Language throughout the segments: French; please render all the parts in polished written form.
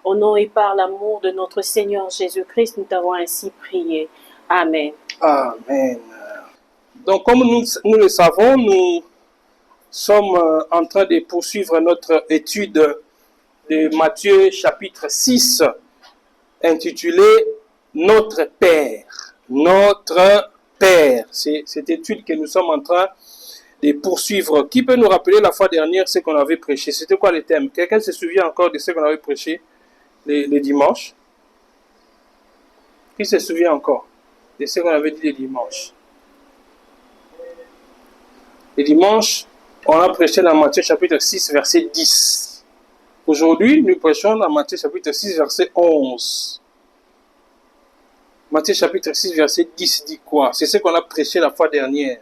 Au nom et par l'amour de notre Seigneur Jésus-Christ, nous t'avons ainsi prié. Amen. Amen. Donc, comme nous le savons, nous sommes en train de poursuivre notre étude de Matthieu chapitre 6, intitulée « Notre Père ». Notre Père. C'est cette étude que nous sommes en train de poursuivre. Qui peut nous rappeler la fois dernière ce qu'on avait prêché? C'était quoi le thème? Quelqu'un se souvient encore de ce qu'on avait prêché les dimanches? Qui se souvient encore de ce qu'on avait dit les dimanches? Les dimanches, on a prêché dans Matthieu chapitre 6, verset 10. Aujourd'hui, nous prêchons dans Matthieu chapitre 6, verset 11. Matthieu chapitre 6, verset 10 dit quoi? C'est ce qu'on a prêché la fois dernière.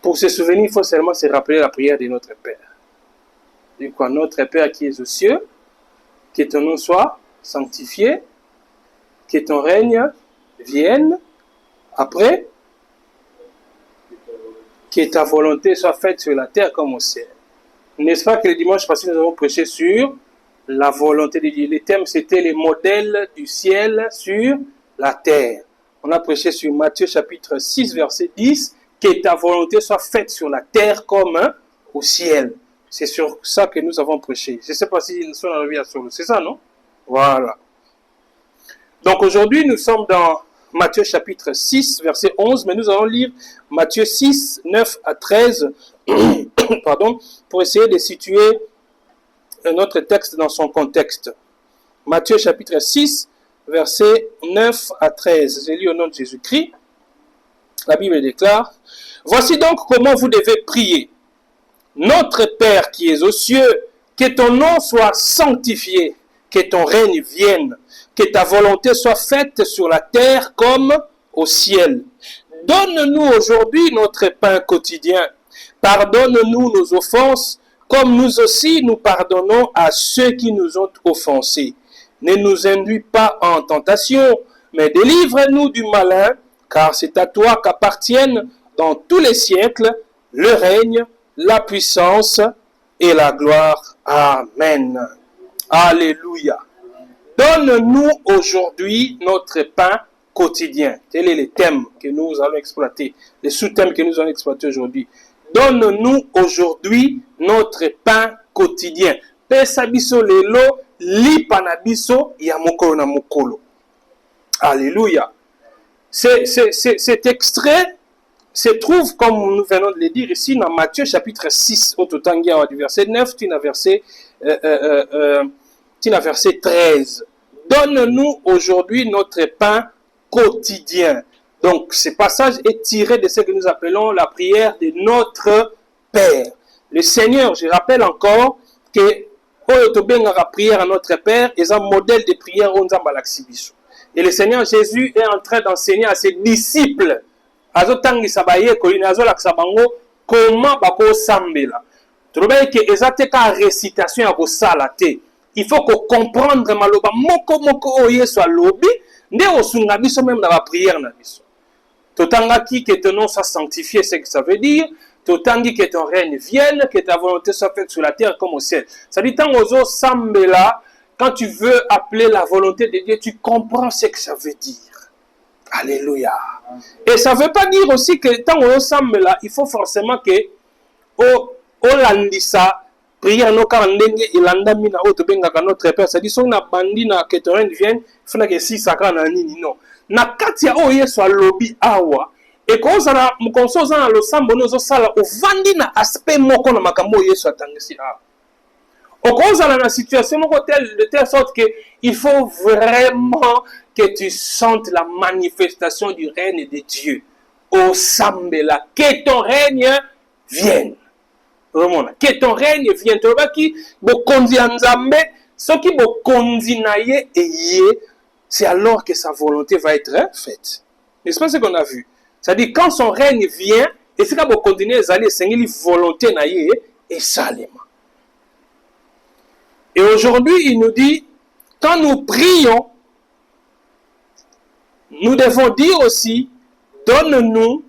Pour se souvenir, il faut seulement se rappeler la prière de notre Père. Dit quoi? Notre Père qui es aux cieux, que ton nom soit sanctifié, que ton règne vienne. Après, que ta volonté soit faite sur la terre comme au ciel. N'est-ce pas que le dimanche passé, nous avons prêché sur la volonté de Dieu. Le thème, c'était les modèles du ciel sur la terre. On a prêché sur Matthieu chapitre 6, verset 10, que ta volonté soit faite sur la terre comme au ciel. C'est sur ça que nous avons prêché. Je ne sais pas si nous sommes arrivés à solo. C'est ça, non? Voilà. Donc aujourd'hui, nous sommes dans Matthieu chapitre 6, verset 11, mais nous allons lire Matthieu 6, 9 à 13, pardon, pour essayer de situer notre texte dans son contexte. Matthieu chapitre 6, verset 9 à 13. Je lis au nom de Jésus-Christ. La Bible déclare: voici donc comment vous devez prier. Notre Père qui es aux cieux, que ton nom soit sanctifié, que ton règne vienne, que ta volonté soit faite sur la terre comme au ciel. Donne-nous aujourd'hui notre pain quotidien. Pardonne-nous nos offenses, comme nous aussi nous pardonnons à ceux qui nous ont offensés. Ne nous induis pas en tentation, mais délivre-nous du malin, car c'est à toi qu'appartiennent dans tous les siècles le règne, la puissance et la gloire. Amen. Alléluia. Donne-nous aujourd'hui notre pain quotidien. Tel est le thème que nous allons exploiter, les sous-thèmes que nous allons exploiter aujourd'hui. Donne-nous aujourd'hui notre pain quotidien. Pesa biso lelo, lipa na biso ya mokolo na mokolo. Alléluia. Cet extrait se trouve, comme nous venons de le dire ici, dans Matthieu chapitre 6, au totangia du verset 9, tu as verset 13. Donne-nous aujourd'hui notre pain quotidien. Donc, ce passage est tiré de ce que nous appelons la prière de notre Père. Le Seigneur, je rappelle encore que la prière à notre Père est un modèle de prière au Nzambalaxibiso. Et le Seigneur Jésus est en train d'enseigner à ses disciples comment bako sambela. Trouvez que ezate ka récitation à ko salate. Il faut qu'on comprendre maloba moko oyeso alobi nde osunga biso même dans la prière na biso. Totangaki que ton nom soit sanctifié, c'est ce que ça veut dire. Totangi que ton règne vienne, que ta volonté soit faite sur la terre comme au ciel. Ça dit tant ozo sambela, quand tu veux appeler la volonté de Dieu, tu comprends ce que ça veut dire. Alléluia. Et ça ne veut pas dire aussi que tant on semble là, il faut forcément que au landisa prière no ka ndenge ilanda mina o to benga ka notre Père, ça dit son na bandina que ton règne vienne, funa que si saka na nini non. Na kati ya o yeso alobi awa et ko za mukonso za na losambo no zo sala o vandina aspect moko na makambo yeso atangisi awa. Au contraire, dans la situation de telle sorte qu'il faut vraiment que tu sentes la manifestation du règne de Dieu. Au Sambela, que ton règne vienne. Que ton règne vienne. Tu vois qui bokondi anzambe, ce qui bokondi naye eye, c'est alors que sa volonté va être faite. N'est-ce pas ce qu'on a vu? C'est-à-dire quand son règne vient, et c'est quand bokondi naye zali sengeli volonté naye et salema. Et aujourd'hui, il nous dit, quand nous prions, nous devons dire aussi, donne-nous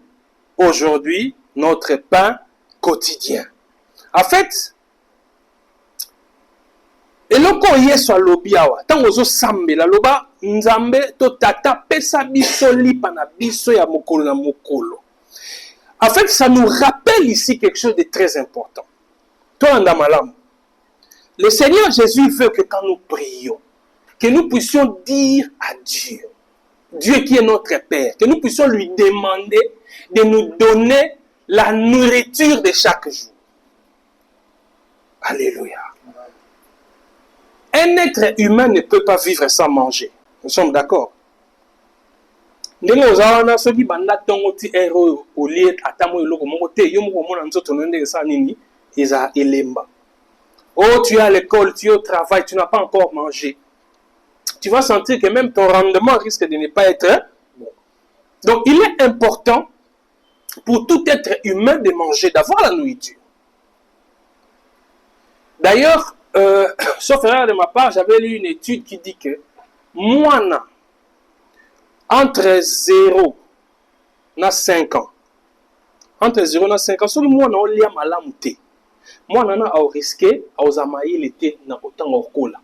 aujourd'hui notre pain quotidien. En fait, eloko yesu alobi awa ntango ozosambela loba nzambe to tata pesa biso lipa na biso ya mokolo na mokolo. En fait, ça nous rappelle ici quelque chose de très important. Toi, Andamalam, le Seigneur Jésus veut que quand nous prions, que nous puissions dire à Dieu, Dieu qui est notre Père, que nous puissions lui demander de nous donner la nourriture de chaque jour. Alléluia. Un être humain ne peut pas vivre sans manger. Nous sommes d'accord. Ndenge ozawana soki banda tongo ti ero olie atamo eloko moko te yo moko mona nzoto ndenge sa nini eza elemba. Oh, tu es à l'école, tu es au travail, tu n'as pas encore mangé. Tu vas sentir que même ton rendement risque de ne pas être bon. Donc il est important pour tout être humain de manger, d'avoir la nourriture. D'ailleurs, sauf erreur de ma part, j'avais lu une étude qui dit que moana entre 0 et 5 ans, entre 0 et 5 ans, si moi on lia malamu te, moi on a risqué à amailler l'été na autant orkola.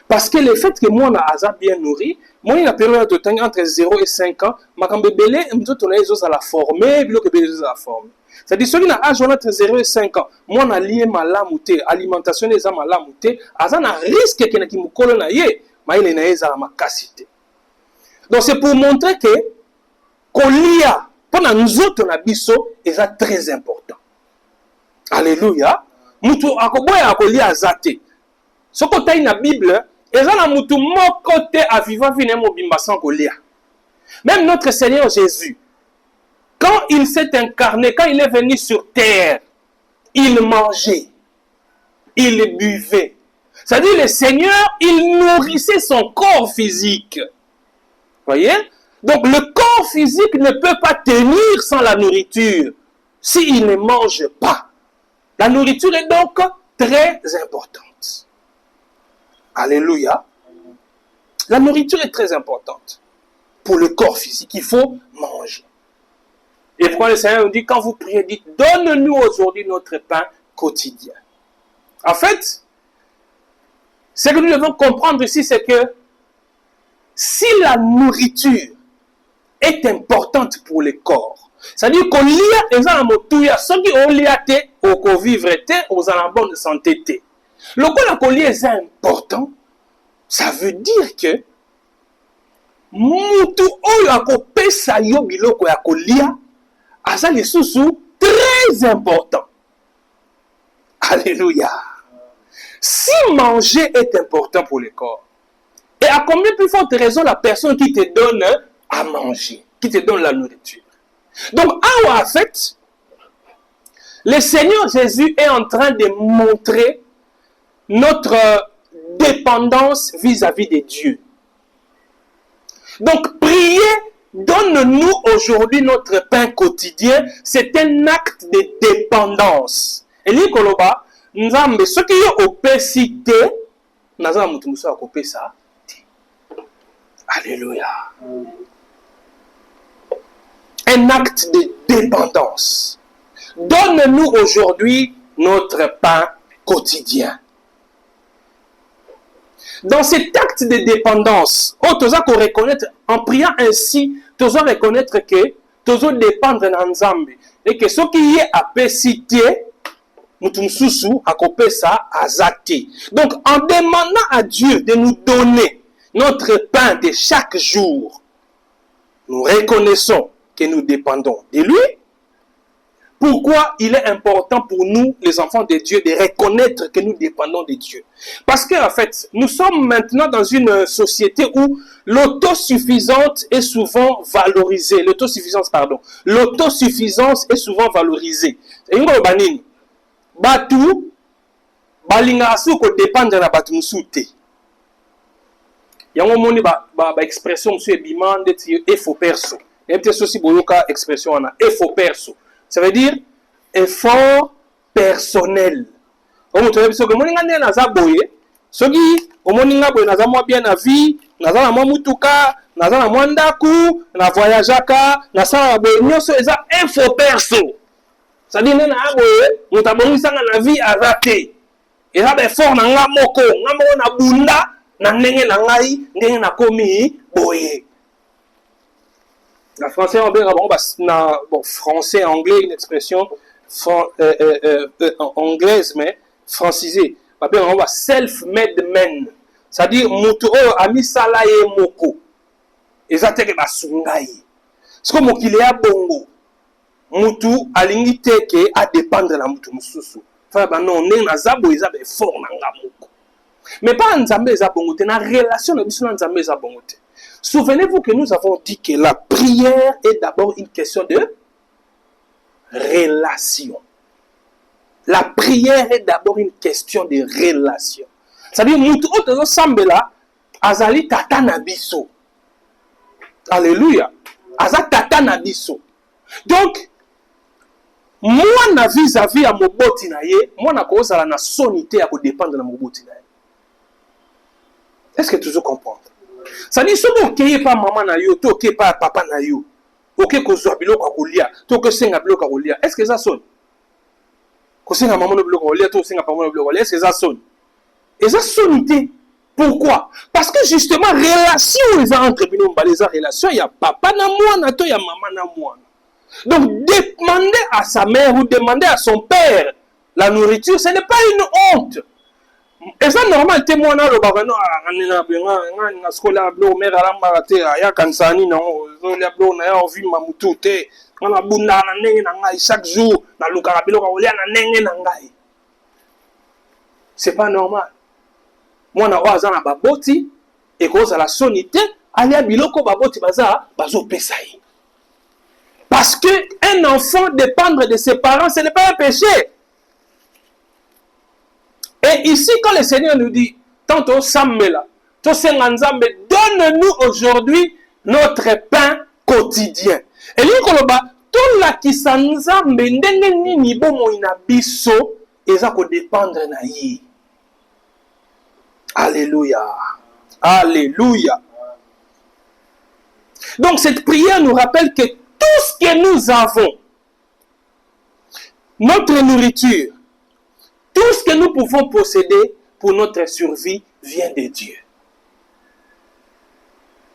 Parce que le fait que moi on a bien nourri, moi la période de temps entre 0 et 5 ans, ma quand bébé on a les os à la former, bilo que bébé à la former. C'est-à-dire ceux qui ont âge entre 0 et 5 ans, moi on a lié malamu te, alimentation les âmes malamu te, azan a risque que na ki mukolo na ye, ma il na eza ma kasité. Donc c'est pour montrer que kolia pendant nous autres na biso est très important. Alléluia. Mutu akoboya akolia azate. Ce côté na Bible, eza na mutu moko te aviva vine mo bimba sans kolia. Même notre Seigneur Jésus, quand il s'est incarné, quand il est venu sur terre, il mangeait, il buvait. C'est-à-dire le Seigneur, il nourrissait son corps physique. Voyez? Donc le corps physique ne peut pas tenir sans la nourriture s'il ne mange pas. La nourriture est donc très importante. Alléluia. La nourriture est très importante pour le corps physique. Il faut manger. Et pourquoi le Seigneur nous dit, quand vous priez, dites, donne-nous aujourd'hui notre pain quotidien. En fait, ce que nous devons comprendre ici, c'est que si la nourriture est importante pour le corps, c'est-à-dire qu'on lit les alamotouya, ceux qui ont lié au vivre aux alambons de santé. Le collier est important, ça veut dire que mutu oyo akopesa yo biloko ya kolia asa les sous très important. Alléluia. Si manger est important pour le corps, et à combien plus forte raison la personne qui te donne à manger, qui te donne la nourriture. Donc, en fait, le Seigneur Jésus est en train de montrer notre dépendance vis-à-vis de Dieu. Donc, prier, donne-nous aujourd'hui notre pain quotidien, c'est un acte de dépendance. Et lui, Koloba, Nzambe, ce qui est au pécité, Nazama Mutumusa a coupé ça. Alléluia. Un acte de dépendance. Donne-nous aujourd'hui notre pain quotidien. Dans cet acte de dépendance, tu dois reconnaître, en priant ainsi, tu dois reconnaître que tu dois dépendre de Nzambe. Et que ce qui est à pécité, Mutumsusu a coupé ça à Zati. Donc, en demandant à Dieu de nous donner notre pain de chaque jour, nous reconnaissons que nous dépendons de lui. Pourquoi il est important pour nous, les enfants de Dieu, de reconnaître que nous dépendons de Dieu? Parce qu'en fait, nous sommes maintenant dans une société où l'autosuffisance est souvent valorisée. L'autosuffisance est souvent valorisée. Et nous, Batu, balinga suko dépendre na batu musute. Yango moni ba expression monsieur bimande ti effort perso. Et peut-être aussi boyoka expression on a effort perso. Ça veut dire effort personnel. On te dit que moni ngane na za boye, soki omoni nga boye na za mwa bien na vie, na za na mwa mutuka, na za na mwa ndaku, na voyageaka, na sala boye nyonso eza effort perso. Ça dit que nous avons na vie à rater. eza baeffort na nga moko na bunda na ndenge na ngai ndenge nakomi boye. La français anglais na bon français anglais une expression anglaise mais francisée. Ba self-made men. C'est-à-dire mutu oyo amisala ye moko. Eza teke basunga ye. Siko mokili ya bongo. Mutu alingi teke a dépendre na mutu mususu. Fa ba non ndenge na zabo eza be fort na nga moko. Mais pas nzambe eza bongo te na relation na biso na nzambe eza bongo te. Souvenez-vous que nous avons dit que la prière est d'abord une question de relation. La prière est d'abord une question de relation. C'est-à-dire, mutu oto sambela azali tata na biso. Alléluia. Aza tata na biso. Donc, moi na vis-à-vis à moboti na ye, moi na kozala na sonité à dépendre na moboti na ye. Est-ce que tu veux comprendre? C'est-à-dire, si vous ne pas maman na yo, tu ne pas papa na yo, ok kozwa biloko kolia, to ko senga biloko kolia. Est-ce que ça sonne? Ko senga maman no biloko kolia, to senga papa no biloko kolia. Est-ce que ça sonne? Et ça sonne. Pourquoi? Parce que justement relation les entre bino baleza relation, il y a papa na moi na to, il y a maman na moi. Donc demander à sa mère ou demander à son père la nourriture, ce n'est pas une honte. Et ça normal témoin na lo bagano na benga na skola blo mère ala marate ya kansani na zo le blo na ya ovi mamutu te na bunda na ndenge na ngai chaque jour na luka biloko olia na ndenge na ngai. C'est pas normal. Moi na oza na baboti et cause à la sonité alia biloko baboti bazo pesaï. Parce que un enfant dépendre de ses parents, ce n'est pas un péché. Et ici, quand le Seigneur nous dit, tantôt Samuel, donne-nous aujourd'hui notre pain quotidien. Et lui, tout la qui s'ensemble, ni bon ina biso, et ça qu'on dépendre na yi. Alléluia. Alléluia. Donc cette prière nous rappelle que tout ce que nous avons, notre nourriture, tout ce que nous pouvons posséder pour notre survie vient de Dieu.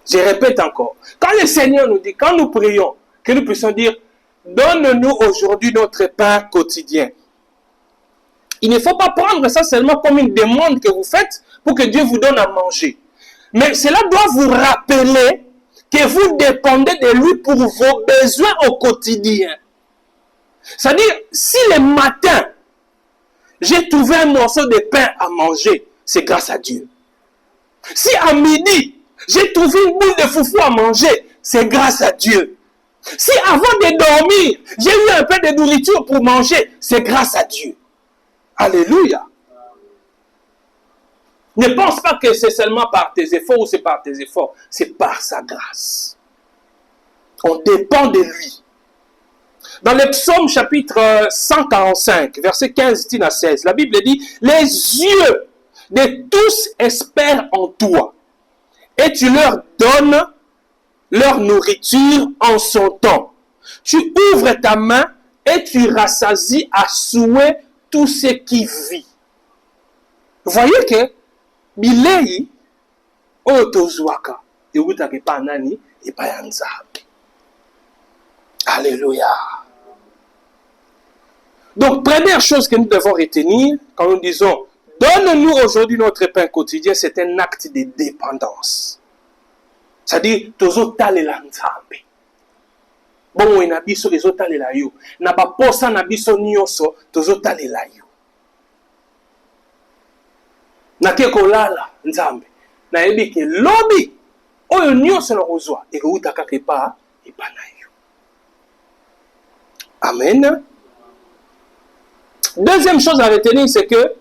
Je répète encore. Quand le Seigneur nous dit, quand nous prions, que nous puissions dire, donne-nous aujourd'hui notre pain quotidien. Il ne faut pas prendre ça seulement comme une demande que vous faites pour que Dieu vous donne à manger. Mais cela doit vous rappeler que vous dépendez de lui pour vos besoins au quotidien. C'est-à-dire, si le matin, j'ai trouvé un morceau de pain à manger, c'est grâce à Dieu. Si à midi, j'ai trouvé une boule de foufou à manger, c'est grâce à Dieu. Si avant de dormir, j'ai eu un peu de nourriture pour manger, c'est grâce à Dieu. Alléluia. Ne pense pas que c'est seulement par tes efforts ou c'est par tes efforts. C'est par sa grâce. On dépend de lui. Dans le psaume chapitre 145, verset 15 à 16, la Bible dit, les yeux de tous espèrent en toi, et tu leur donnes leur nourriture en son temps. Tu ouvres ta main et tu rassasies à souhait tout ce qui vit. Vous voyez que bilei otozwaka ewutaka epa nani epa ya Nzambe. Alléluia. Donc, première chose que nous devons retenir quand nous disons donne-nous aujourd'hui notre pain quotidien, c'est un acte de dépendance. C'est-à-dire, tozotalela Nzambe. Bon, na biso ezotalela yo. Na ba posa na biso nyonso tozotalela yo. Na ke kolala Nzambe. Na yebi ke lobi oyo nyonso na kozwa ekouta kaka epa na yo. Amen. Deuxième chose à retenir, c'est que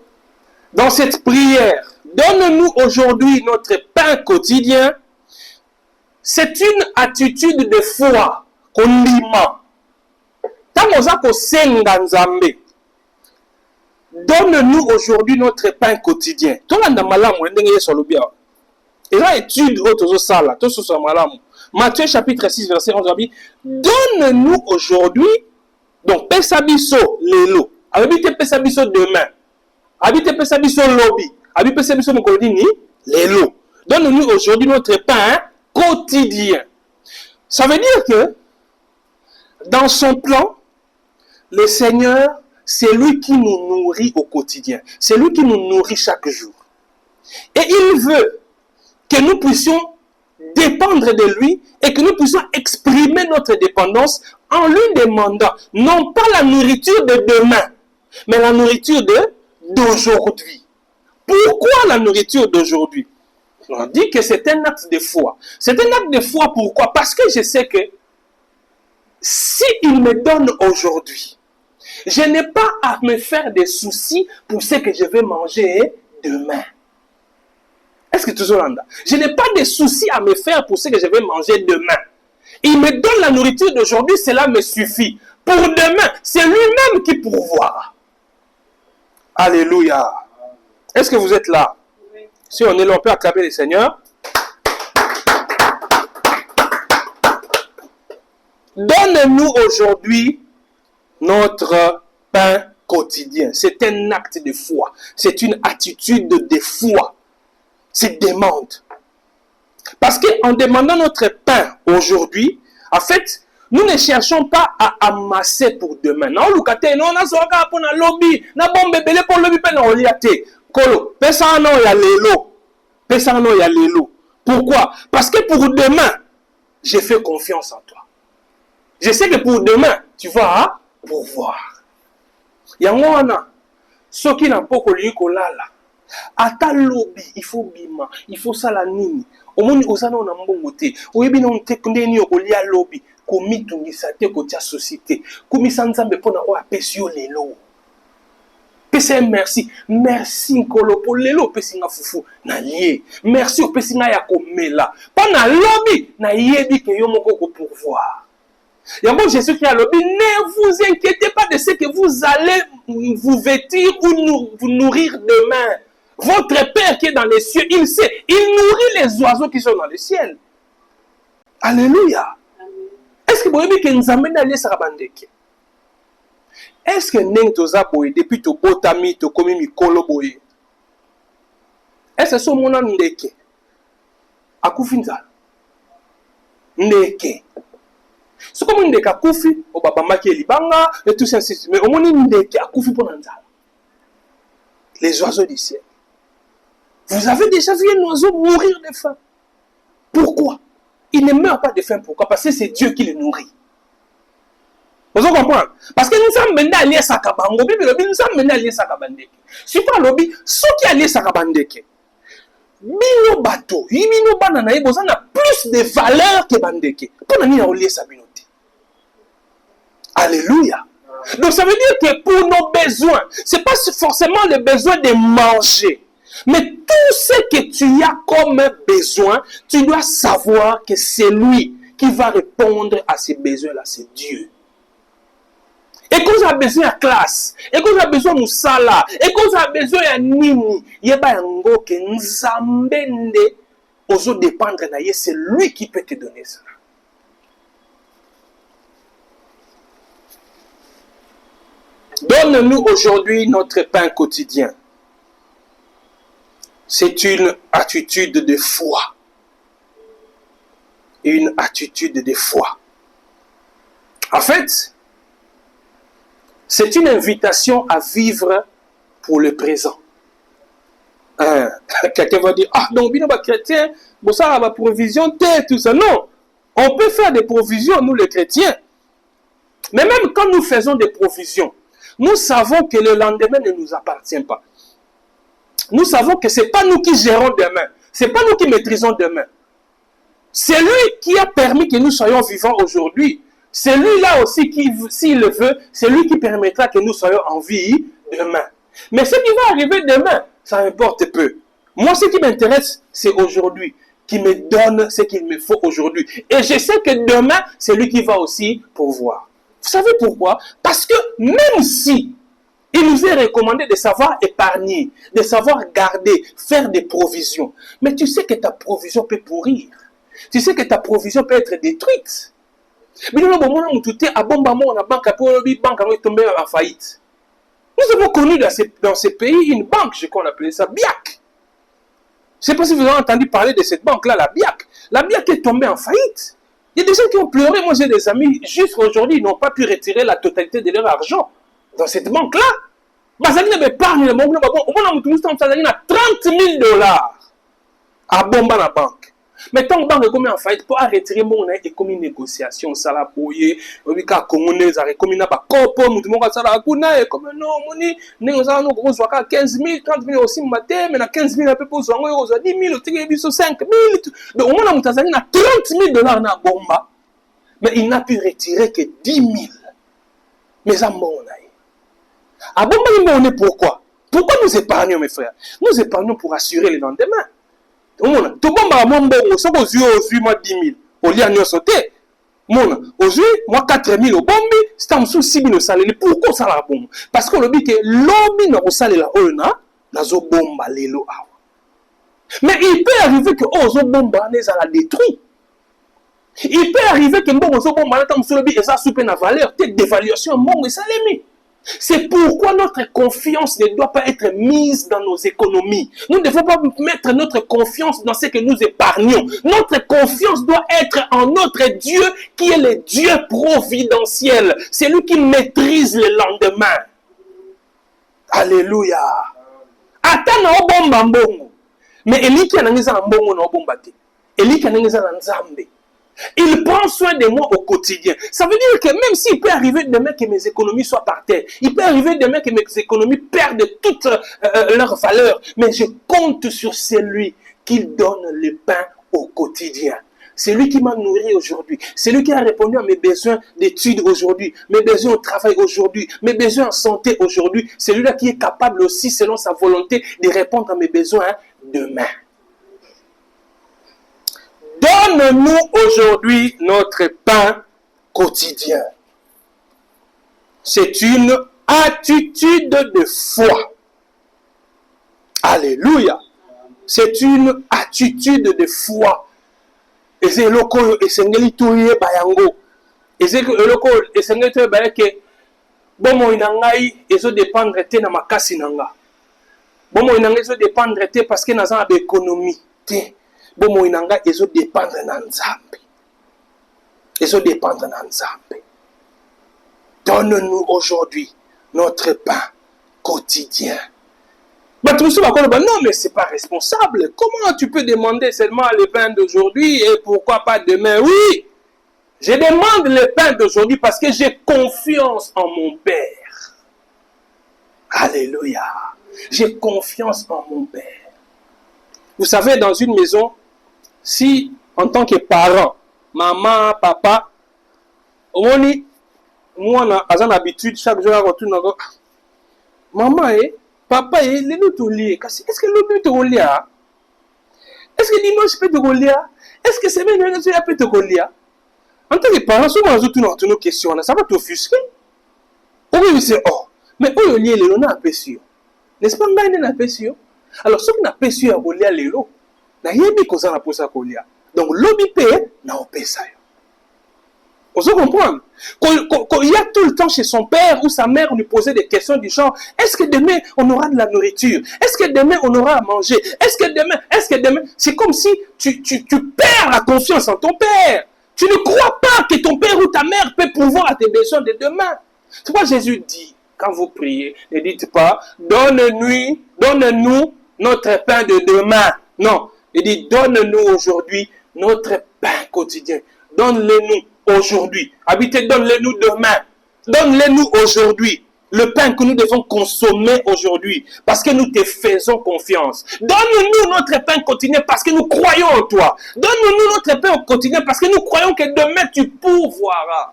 dans cette prière, donne-nous aujourd'hui notre pain quotidien, c'est une attitude de foi qu'on lima. Donne-nous aujourd'hui notre pain quotidien. Matthieu chapitre 6, verset 11, donne-nous aujourd'hui, donc pesabiso lelo. Habite pesabiso demain. Habite pesa biso lobby. Habite pesa biso mokolini lelo. Donne-nous aujourd'hui notre pain quotidien. Ça veut dire que dans son plan, le Seigneur, c'est lui qui nous nourrit au quotidien. C'est lui qui nous nourrit chaque jour. Et il veut que nous puissions dépendre de lui et que nous puissions exprimer notre dépendance en lui demandant non pas la nourriture de demain, mais la nourriture d'aujourd'hui. Pourquoi la nourriture d'aujourd'hui? On dit que c'est un acte de foi. C'est un acte de foi pourquoi? Parce que je sais que si il me donne aujourd'hui, je n'ai pas à me faire des soucis pour ce que je vais manger demain. Est-ce que tu entends? Je n'ai pas de soucis à me faire pour ce que je vais manger demain. Il me donne la nourriture d'aujourd'hui, cela me suffit. Pour demain, c'est lui-même qui pourvoira. Alléluia. Est-ce que vous êtes là? Oui. Si on est là, on peut acclamer le Seigneur. Donne-nous aujourd'hui notre pain quotidien. C'est un acte de foi. C'est une attitude de foi. C'est demande. Parce qu'en demandant notre pain aujourd'hui, en fait, nous ne cherchons pas à amasser pour demain. Non, Lucate, non, on a soga pour la lobby, na bombe belé pour lobby peine on liate. Kolo, pesa non ya lelo. Pesa non ya lelo. Pourquoi? Parce que pour demain, j'ai fait confiance en toi. Je sais que pour demain, tu vas pourvoir. Yangwana, ce qui n'a pas connu kolala. Ata lobby, il faut bima, il faut salanini. Au moins, aux années, on a bon côté. Au début, on te connaît ni au lia lobby. Komi tungisate kotia société. Komi sanzambe pona o apesio lelo. Pese merci. Merci nkolo po lelo pesi nga fufu na lié. Merci o pesi nga ya komela. Pona lobby na yebi ke yo moko ko pourvoir. Yango Jésus qui a lobby, ne vous inquiétez pas de ce que vous allez vous vêtir ou vous nourrir demain. Votre Père qui est dans les cieux, il sait, il nourrit les oiseaux qui sont dans le ciel. Alléluia. Est-ce que vous voyez que nous amène à l'Esarabandeke? Est-ce que nous avons depuis tout botami, tout comme mikolo boye? Est-ce que ce mon ndeke? Akufinza. Ndeke. C'est comme ndeke akufi, au baba maki libanga, et tout ça, mais au moins ndeke akufi pour nanzala. Les oiseaux du ciel. Vous avez déjà vu un oiseau mourir de faim. Pourquoi? Il ne meurt pas de faim. Pourquoi? Parce que c'est Dieu qui le nourrit. Vous comprenez? Parce que nous sommes menés à lier Sakabango. Nous sommes menés à lier Sakabandeke. Si pas lobby, ceux qui allaient Sakabandeke, Bino bateau, Bino banana, ils ont plus de valeur que Bandeke. Pour nous lier Sabinote. Alléluia. Donc ça veut dire que pour nos besoins, ce n'est pas forcément le besoin de manger. Mais tout ce que tu as comme besoin, tu dois savoir que c'est lui qui va répondre à ces besoins-là, c'est Dieu. Et quand tu as besoin de classe, et quand tu as besoin de moussala, et quand tu as besoin de nini, c'est lui qui peut te donner ça. Donne-nous aujourd'hui notre pain quotidien. C'est une attitude de foi. Une attitude de foi. En fait, c'est une invitation à vivre pour le présent. Quelqu'un va dire, ah, donc, bien, chrétien, bon, ça va provision, tout ça. Non, on peut faire des provisions, nous les chrétiens. Mais même quand nous faisons des provisions, nous savons que le lendemain ne nous appartient pas. Nous savons que ce n'est pas nous qui gérons demain. Ce n'est pas nous qui maîtrisons demain. C'est lui qui a permis que nous soyons vivants aujourd'hui. C'est lui-là aussi qui, s'il le veut, c'est lui qui permettra que nous soyons en vie demain. Mais ce qui va arriver demain, ça importe peu. Moi, ce qui m'intéresse, c'est aujourd'hui, qui me donne ce qu'il me faut aujourd'hui. Et je sais que demain, c'est lui qui va aussi pourvoir. Vous savez pourquoi? Parce que même si il nous est recommandé de savoir épargner, de savoir garder, faire des provisions. Mais tu sais que ta provision peut pourrir. Tu sais que ta provision peut être détruite. Mais nous, on a banque est tombée en faillite. Nous avons connu dans ces pays une banque, je crois qu'on appelait ça BIAC. Je ne sais pas si vous avez entendu parler de cette banque-là, la BIAC. La BIAC est tombée en faillite. Il y a des gens qui ont pleuré. Moi, j'ai des amis, juste aujourd'hui, ils n'ont pas pu retirer la totalité de leur argent dans cette banque-là. Bazali na épargne le monde, on a 30 000 $ à bomba la banque. Mais tant que banque est comme en faillite, pour retirer mon nez et comme une négociation, ça l'a payé, on dit qu'à Congolais, ça comme une bacopo, nous disons que ça l'a kuna et comme non, moni, nous avons nous avons 15 000, 30 000 aussi matin, mais na 15 000 un peu pour zonger, on a 10 000, on a 5 000. Donc au moins on a 30 000 $ na bomba, mais il n'a pu retirer que 10 000. Mais ça bon là. Ah bon, on est pourquoi? Pourquoi nous épargnons, mes frères? Nous épargnons pour assurer le lendemain. Tout le monde a mon bon, on s'en aux moi 10 000. Au lieu de sauter. Mon, aujourd'hui, moi 4 000 au bombe, c'est un sous 6 000 au salaire. Pourquoi ça la bombe? Parce qu'on dit que l'homme n'a pas salaire là, on a zo bomba lelo. Mais il peut arriver que zo bomba les a la détruit. Il peut arriver que bon zo bomba là tam sur le bi et ça souper na valeur, tête d'évaluation bon et ça les. C'est pourquoi notre confiance ne doit pas être mise dans nos économies. Nous ne devons pas mettre notre confiance dans ce que nous épargnons. Notre confiance doit être en notre Dieu qui est le Dieu providentiel. C'est lui qui maîtrise le lendemain. Alléluia. Attends, na obomba mbongo. Mais Eli qui a nangeza mbongo na obomba te. Eli qui a nangeza na nzambe. Il prend soin de moi au quotidien. Ça veut dire que même s'il peut arriver demain que mes économies soient par terre, il peut arriver demain que mes économies perdent toute leur valeur, mais je compte sur celui qui donne le pain au quotidien. C'est lui qui m'a nourri aujourd'hui. C'est lui qui a répondu à mes besoins d'études aujourd'hui, mes besoins au travail aujourd'hui, mes besoins en santé aujourd'hui. C'est lui-là qui est capable aussi, selon sa volonté, de répondre à mes besoins demain. Donne-nous aujourd'hui notre pain quotidien. C'est une attitude de foi. Alléluia. C'est une attitude de foi. Et c'est le cas et c'est ngeli bayango. Et c'est le cas et c'est ngeli bayake. Bon mo inangai ezo dépendre te na makasi nanga. Bon mo inangai ezo dépendre te parce que naza ba économie te. Bon mo inanga ezo dépendre na nzambe. Ezo dépendre na nzambe. Donne-nous aujourd'hui notre pain quotidien. Non, mais c'est pas responsable. Comment tu peux demander seulement le pain d'aujourd'hui et pourquoi pas demain? Oui, je demande le pain d'aujourd'hui parce que j'ai confiance en mon Père. Alléluia. J'ai confiance en mon Père. Vous savez, dans une maison, si en tant que parent, maman, papa, moi, on a l'habitude, chaque jour, on retourne encore. Maman, papa, est-ce que l'autre te relie? Est-ce que dimanche peut te relier? Est-ce que semaine peut te relier? En tant que parent, souvent, on a une question, ça va t'offusquer. Oui, c'est mais où est le on a peu sûr. N'est-ce pas, on a peu sûr? Alors, ce qu'on a peu sûr à relier les lots, n'a rien mis qu'on a pour ça relier. Donc, l'objet paye, n'a pas ça. Vous comprenez? Quand il y a tout le temps chez son père ou sa mère, on lui posait des questions du genre, est-ce que demain on aura de la nourriture? Est-ce que demain on aura à manger? Est-ce que demain, c'est comme si tu perds la confiance en ton père. Tu ne crois pas que ton père ou ta mère peut pourvoir à tes besoins de demain. C'est pourquoi Jésus dit, quand vous priez, ne dites pas, donne-nous notre pain de demain. Non, il dit, donne-nous aujourd'hui notre pain quotidien. Donne-le-nous aujourd'hui. Habitez, donne-le-nous demain. Donne-le-nous aujourd'hui. Le pain que nous devons consommer aujourd'hui. Parce que nous te faisons confiance. Donne-nous notre pain quotidien parce que nous croyons en toi. Donne-nous notre pain quotidien parce que nous croyons que demain tu pourvoiras.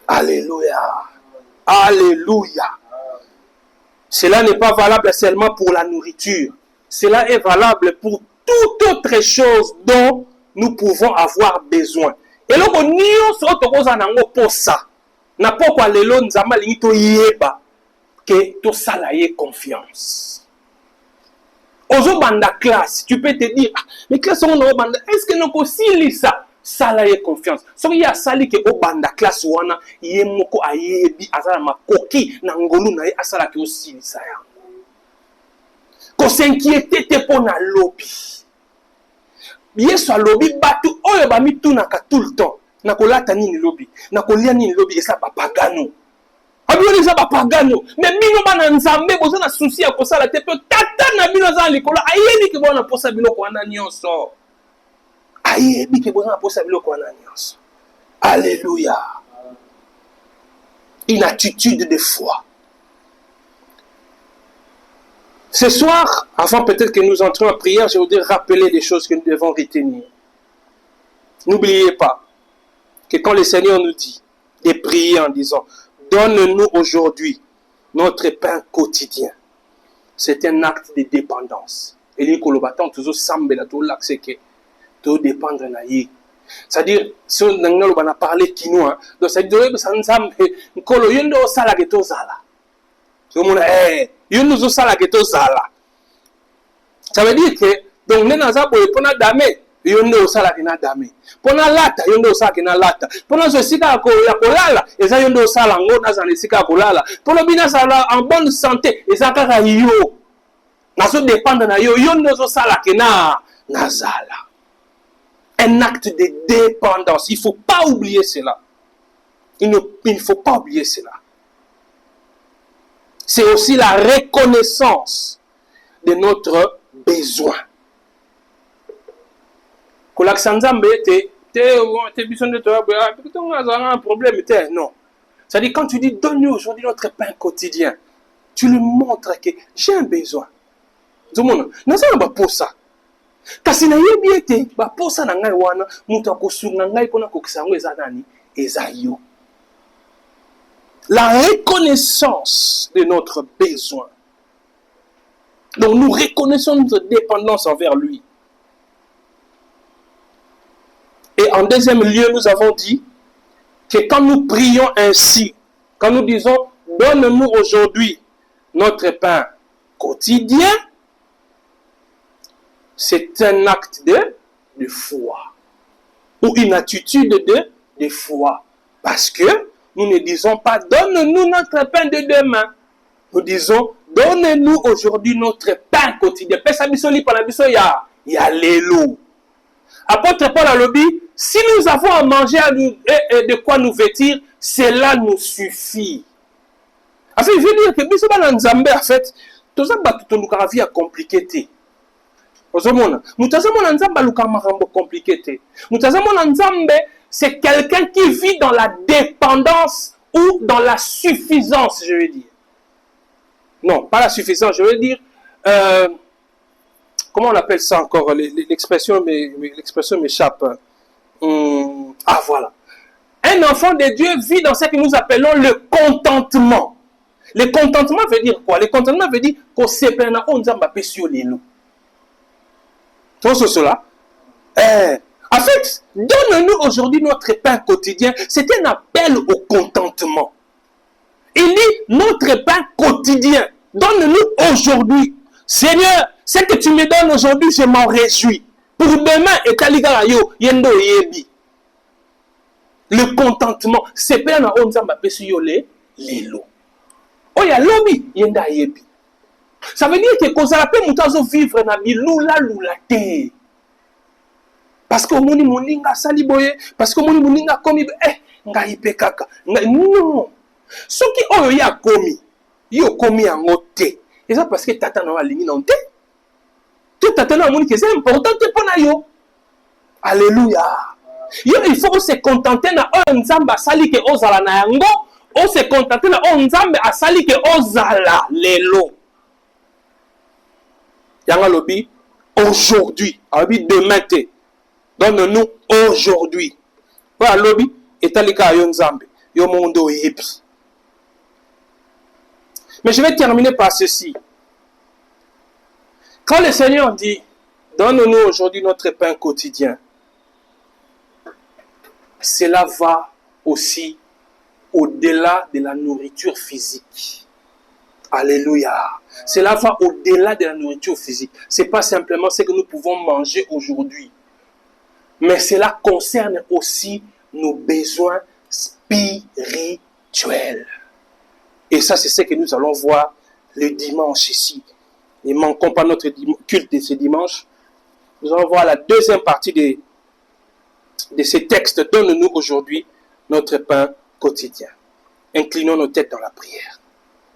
Alléluia. Alléluia. Cela n'est pas valable seulement pour la nourriture. Cela est valable pour toute autre chose dont nous pouvons avoir besoin. Et là, on y pour ça. Na pourquoi les lois nous amènent yeba que tout ça là y confiance. Aux autres bandes classe, tu peux te dire, mais classe on a bande. Est-ce que nous aussi ça? sala ye confiance. Soki ya sali ke o banda classe wana ye moko ayebi azala makoki na ngolu na ye asala ki osilisa yango. Ko s'inquiéter te pona lobi. Yesu alobi batu oyo bamitunaka tout le temps. Na kolata nini lobi, na kolia nini lobi esa bapagano. Abiyoni esa bapagano. Mais bino bana nzambe boza na souci ya kosala te pe tata na bino za likolo ayebi ke bona posa biloko wana nyonso. Ayebi ke bona posa biloko wana nyonso. Alléluia. Une attitude de foi. Ce soir, avant peut-être que nous entrions en prière, je voudrais rappeler des choses que nous devons retenir. N'oubliez pas que quand le Seigneur nous dit de prier en disant « Donne-nous aujourd'hui notre pain quotidien », c'est un acte de dépendance. Et les colobatants, toujours semblent là, tout l'axe que tout dépendre na yé. C'est-à-dire, si on a parlé quinoa, donc ça veut dire que ça nous semble que yondo sala que tout zala. Tout le monde yondo sala que tout zala. Ça veut dire que donc nous n'avons pas pour na dame yondo sala que na dame. Pour na lata yondo sala que na lata. Pour na sika ko ya kolala, eza yondo sala ngo na za sika kolala. Pour le bina sala en bonne santé, eza kaka yo. Na so dépendre na yo yondo sala que na zala. Un acte de dépendance. Il ne faut pas oublier cela. Il ne faut pas oublier cela. C'est aussi la reconnaissance de notre besoin. Non. C'est-à-dire quand tu dis donne-nous aujourd'hui notre pain quotidien, tu lui montres que j'ai un besoin. Tout le monde, nous sommes pour ça. Kasi na yebi ete ba posa na ngai wana mutu akosunga ngai pona kokisango eza nani eza yo. La reconnaissance de notre besoin. Donc nous reconnaissons notre dépendance envers lui. Et en deuxième lieu, nous avons dit que quand nous prions ainsi, quand nous disons donne-nous aujourd'hui notre pain quotidien, c'est un acte de foi ou une attitude de foi. Parce que nous ne disons pas donne-nous notre pain de demain. Nous disons donne-nous aujourd'hui notre pain quotidien. Il y a l'élo. Apôtre Paul a dit, si nous avons à manger et de quoi nous vêtir, cela nous suffit. En fait, je veux dire que en fait, tout ça va vie à compliqué. C'est quelqu'un qui vit dans la dépendance ou dans la suffisance, je veux dire. Non, pas la suffisance, je veux dire. Comment on appelle ça encore? L'expression m'échappe. Ah, voilà. Un enfant de Dieu vit dans ce que nous appelons le contentement. Le contentement veut dire quoi? Le contentement veut dire qu'on se plaint on sur les loups. Tout cela. En fait, donne-nous aujourd'hui notre pain quotidien. C'est un appel au contentement. Il dit notre pain quotidien. Donne-nous aujourd'hui. Seigneur, ce que tu me donnes aujourd'hui, je m'en réjouis. Pour demain, le contentement. C'est pas un les lots. Oh, ya lobi, yenda yebi. Ça veut dire que quand on peut mutazo vivre na bilula lulate. Parce que moni moninga saliboye, parce que moni moninga komi nga ipekaka. Non. Ce qui oyo ya komi, yo komi yango te. Et ça parce que tata na alingi non te. Tout tata na moni que c'est important te pona yo. Alléluia. Yo il faut se contenter na un nzamba sali ke ozala na yango. On se contente na on nzambe asali ke ozala lelo. Yanga lobi aujourd'hui, lobi demain te. Donne-nous aujourd'hui. Voilà lobi etalika yo nzambe, yo mondo yebi. Mais je vais terminer par ceci. Quand le Seigneur dit donne-nous aujourd'hui notre pain quotidien, cela va aussi au-delà de la nourriture physique. Alléluia. Cela va au-delà de la nourriture physique. Ce n'est pas simplement ce que nous pouvons manger aujourd'hui. mais cela concerne aussi nos besoins spirituels. Et ça, c'est ce que nous allons voir le dimanche ici. Ne manquons pas notre culte de ce dimanche. Nous allons voir la deuxième partie de ces textes. Donne-nous aujourd'hui notre pain quotidien. Inclinons nos têtes dans la prière.